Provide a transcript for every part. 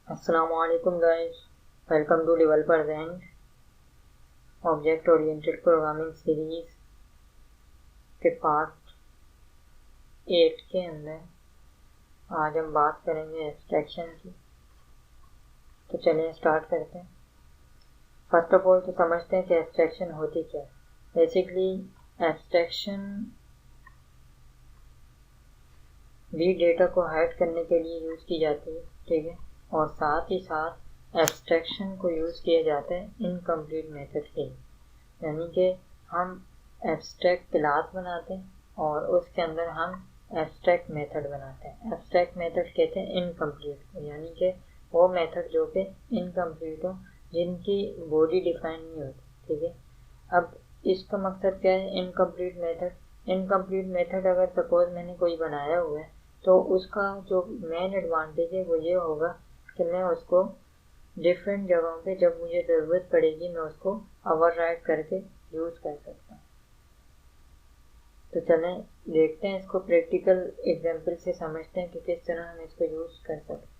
Assalamualaikum guys, welcome to Developers3rd object oriented programming series के part 8 के अंदर आज हम बात करेंगे एब्स्ट्रैक्शन की। तो चलिए स्टार्ट करते हैं। फर्स्ट ऑफ ऑल तो समझते हैं कि एब्स्ट्रैक्शन होती क्या है। बेसिकली एब्स्ट्रैक्शन भी डेटा को हाइड करने के लिए यूज़ की जाती है, ठीक है, और साथ ही साथ एब्स्ट्रैक्शन को यूज़ किया जाता है इनकम्प्लीट मेथड के लिए। यानी कि हम एब्स्ट्रैक्ट क्लास बनाते हैं और उसके अंदर हम एब्स्ट्रैक्ट मेथड बनाते हैं। एब्स्ट्रैक्ट मेथड कहते हैं इनकम्प्लीट को, यानी कि वो मेथड जो कि इनकम्प्लीट हो, जिनकी बॉडी डिफाइन नहीं होती, ठीक है। अब इसका मकसद क्या है? इनकम्प्लीट मेथड अगर सपोज मैंने कोई बनाया हुआ है तो उसका जो मेन एडवांटेज है वो ये होगा कि मैं उसको डिफरेंट जगहों पे जब मुझे ज़रूरत पड़ेगी मैं उसको ओवरराइड करके यूज़ कर सकता हूँ। तो चलें देखते हैं, इसको प्रैक्टिकल एग्जांपल से समझते हैं कि किस तरह हम इसको यूज़ कर सकते हैं।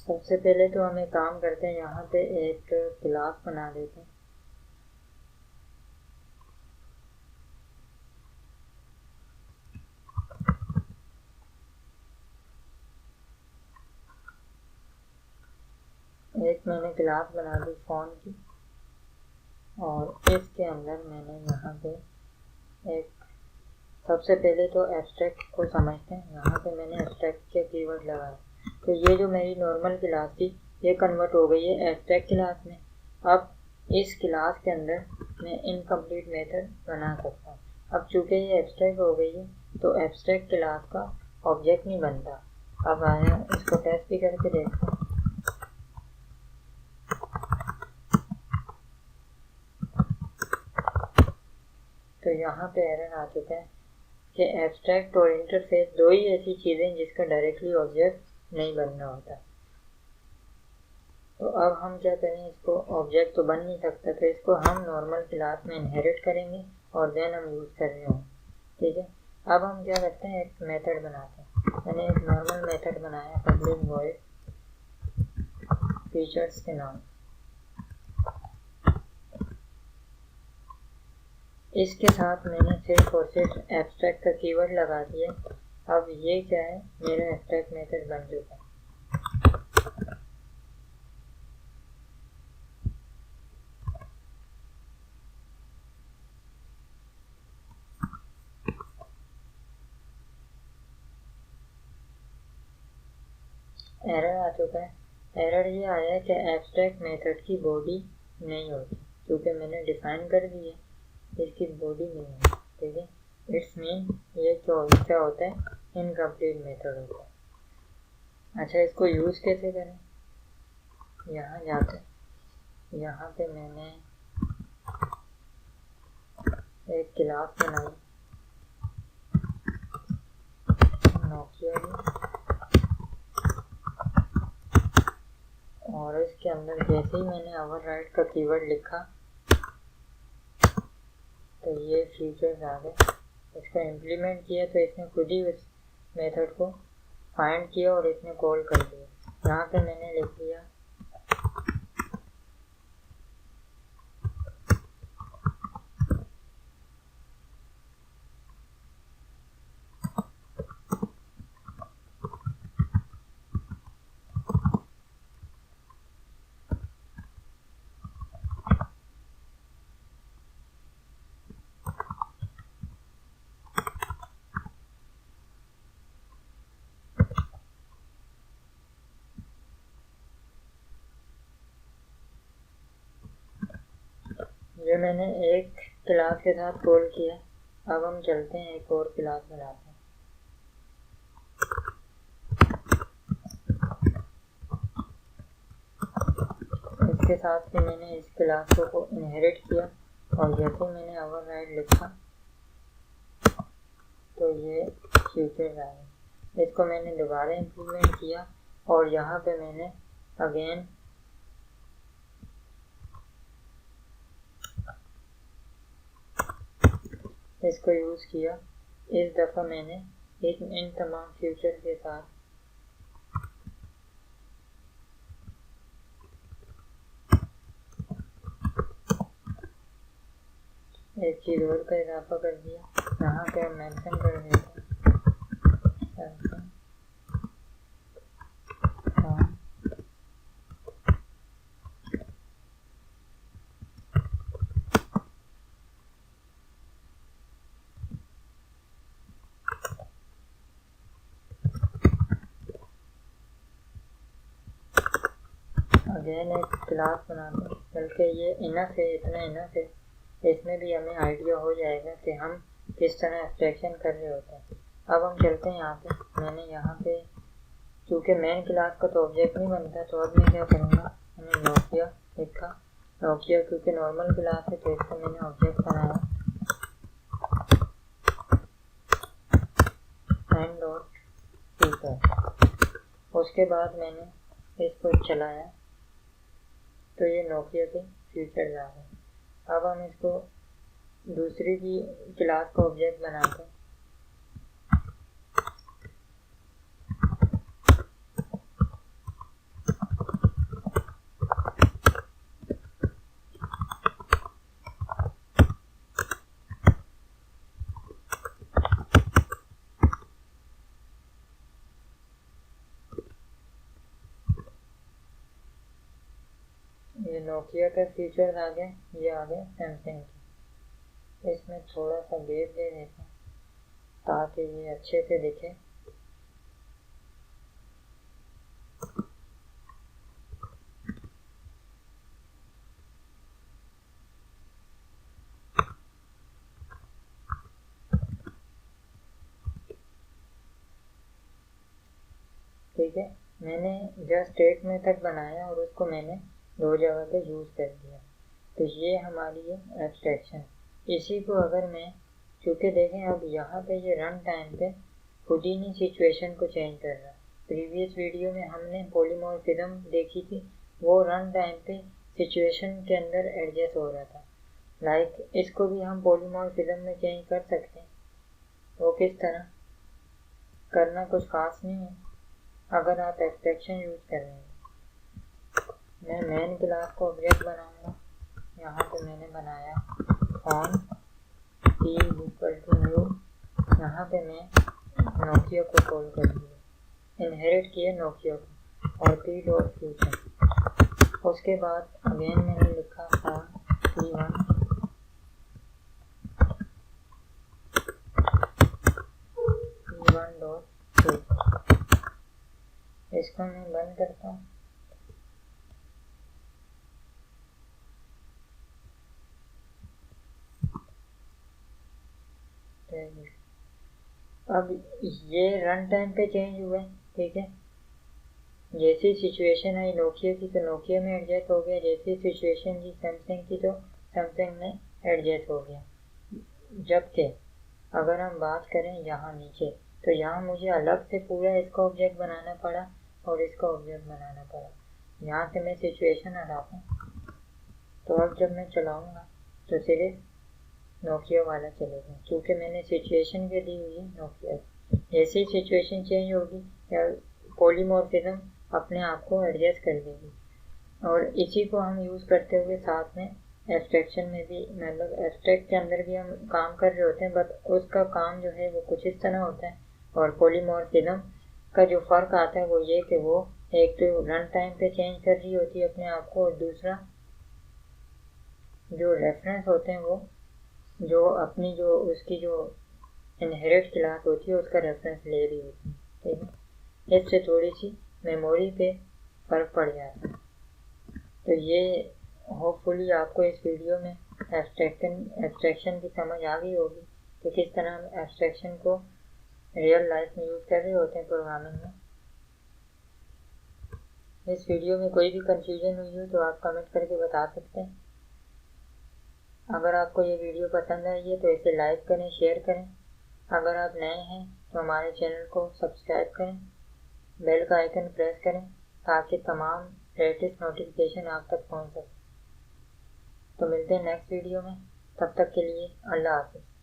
सबसे पहले तो हम एक काम करते हैं, यहाँ पे एक क्लास बना देते हैं। एक मैंने क्लास बना दी फ़ोन की और इसके अंदर मैंने यहाँ पे एक, सबसे पहले तो एब्स्ट्रैक्ट को समझते हैं। यहाँ पे मैंने एब्स्ट्रैक्ट के कीवर्ड लगाए, तो ये जो मेरी नॉर्मल क्लास थी ये कन्वर्ट हो गई है एब्स्ट्रैक्ट क्लास में। अब इस क्लास के अंदर मैं इनकम्प्लीट मेथड बना सकता हूँ। अब चूँकि ये एब्स्ट्रैक्ट हो गई है तो एब्स्ट्रैक्ट क्लास का ऑब्जेक्ट नहीं बनता। अब आया इसको टेस्ट भी करके देखते हैं। तो यहाँ पे एरर आ चुका है कि एब्स्ट्रैक्ट और इंटरफेस दो ही ऐसी चीज़ें जिसका डायरेक्टली ऑब्जेक्ट नहीं बनना होता। तो अब हम क्या करें, इसको ऑब्जेक्ट तो बन नहीं सकता, तो इसको हम नॉर्मल क्लास में इनहेरिट करेंगे और देन हम यूज़ कर रहे हों, ठीक है। अब हम क्या करते हैं, एक मेथड बनाते हैं। मैंने एक नॉर्मल मेथड बनाया पब्लिक वॉइड फीचर्स के नाम। इसके साथ मैंने सिर्फ और सिर्फ एब्स्ट्रैक्ट का कीवर्ड लगा दिया। अब ये क्या है, मेरा एब्स्ट्रैक्ट मेथड बन चुका है। एरर आ चुका है। एरर ये आया है कि एब्स्ट्रैक्ट मेथड की बॉडी नहीं होती, क्योंकि मैंने डिफाइन कर दी है, इसकी बॉडी नहीं है, ठीक है। इट्स मीन ये क्या होता है, इनकम्प्लीट मेथड होता है। अच्छा, इसको यूज़ कैसे करें? यहाँ जाते, यहाँ पे मैंने एक क्लास बनाई नोकिया की, और इसके अंदर जैसे ही मैंने ओवरराइड का कीवर्ड लिखा तो ये फीचर्स आ गए। इसको इम्प्लीमेंट किया तो इसने खुद ही उस मेथड को फाइंड किया और इसने कॉल कर दिया। यहाँ पे मैंने लिख दिया ये मैंने एक क्लास के साथ कॉल किया। अब हम चलते हैं एक और क्लास बनाते हैं। इसके साथ ही मैंने इस क्लास को इनहेरिट किया और जैसे मैंने ओवरराइड लिखा तो ये फ्यूचर आया। इसको मैंने दोबारा इम्प्लीमेंट किया और यहाँ पे मैंने अगेन इसको यूज़ किया। इस दफ़ा मैंने इन तमाम फ्यूचर के साथ एक चीज़ और का इजाफा कर दिया। यहाँ पे हम मेंशन कर देते हैं अगेन एक क्लास बनाते हैं, बल्कि ये इनफ है, इतना इनफ है, इसमें भी हमें आइडिया हो जाएगा कि हम किस तरह एब्स्ट्रैक्शन कर रहे होते हैं। अब हम चलते हैं यहाँ पे। मैंने यहाँ पे चूँकि मेन क्लास का तो ऑब्जेक्ट नहीं बनता, तो अब मैं क्या करूँगा, मैंने नोकिया लिखा। नोकिया क्योंकि नॉर्मल क्लास है तो इसका मैंने ऑब्जेक्ट बनाया एंड डॉट फ्यूचर। उसके बाद मैंने इसको चलाया तो ये नोकिया के फ्यूचर आ गए। अब हम इसको दूसरी की क्लास का ऑब्जेक्ट बनाते हैं। ये नोकिया का फीचर्स आ गए, ये आ गए सैमसंग के। इसमें थोड़ा सा गैप दे देते हैं ताकि ये अच्छे से दिखे। ठीक है, मैंने जस्ट एक में तक बनाया और उसको मैंने दो जगह पे यूज़ कर दिया। तो ये हमारी है एब्स्ट्रैक्शन। इसी को अगर मैं, चूँकि देखें अब यहाँ पे ये रन टाइम पे खुद ही नहीं सिचुएशन को चेंज कर रहा। प्रीवियस वीडियो में हमने पॉलीमॉर्फिज्म देखी थी, वो रन टाइम पे सिचुएशन के अंदर एडजस्ट हो रहा था। लाइक इसको भी हम पॉलीमॉर्फिज्म में चेंज कर सकते हैं। वो किस तरह करना कुछ खास नहीं है अगर आप एब्स्ट्रैक्शन यूज़ कर रहे हैं। मैं मेन क्लास को ऑब्जेक्ट बनाऊंगा। यहाँ पे मैंने बनाया ऑन p = न्यू। यहाँ पे मैं नोकिया को कॉल कर दिया, इनहेरिट किया नोकिया को और p.future। उसके बाद अगेन मैंने लिखा ऑन p1 p1.future। इसको मैं बंद करता हूँ। अब ये रन टाइम पे चेंज हुआ है। ठीक है, जैसी सिचुएशन आई नोकिया की तो नोकिया में एडजस्ट हो गया, जैसी सिचुएशन थी सैमसंग की तो सैमसंग में एडजस्ट हो गया। जबकि अगर हम बात करें यहाँ नीचे तो यहाँ मुझे अलग से पूरा इसका ऑब्जेक्ट बनाना पड़ा और इसका ऑब्जेक्ट बनाना पड़ा। यहाँ से मैं सिचुएशन हटाता हूँ तो अब जब मैं चलाऊँगा तो सिर्फ नोकिया वाला चलेगा, क्योंकि मैंने सिचुएशन के दी हुई है नोकिया। जैसे ही सिचुएशन चेंज होगी या पॉलीमॉर्फिज्म अपने आप को एडजस्ट कर देगी। और इसी को हम यूज़ करते हुए साथ में एब्स्ट्रैक्शन में भी, मतलब एब्स्ट्रैक्ट के अंदर भी हम काम कर रहे होते हैं, बट उसका काम जो है वो कुछ इस तरह होता है। और पॉलीमॉर्फिज्म का जो फ़र्क आता है वो ये कि वो एक तो रन टाइम पे चेंज कर रही होती है अपने आप को, और दूसरा जो रेफरेंस होते हैं वो जो अपनी जो उसकी जो इनहेरिट क्लास होती है उसका रेफरेंस ले रही होती है। ठीक है, इससे थोड़ी सी मेमोरी पे फ़र्क पड़ जाता है। तो ये होपफुली आपको इस वीडियो में एब्स्ट्रैक्शन की समझ आ गई होगी कि किस तरह हम एब्स्ट्रैक्शन को रियल लाइफ में यूज़ कर रहे होते हैं प्रोग्रामिंग में। इस वीडियो में कोई भी कंफ्यूजन हुई हो तो आप कमेंट करके बता सकते हैं। अगर आपको ये वीडियो पसंद आई है तो इसे लाइक करें, शेयर करें। अगर आप नए हैं तो हमारे चैनल को सब्सक्राइब करें, बेल का आइकन प्रेस करें ताकि तमाम लेटेस्ट नोटिफिकेशन आप तक पहुंच सके। तो मिलते हैं नेक्स्ट वीडियो में, तब तक के लिए अल्लाह हाफ़िज़।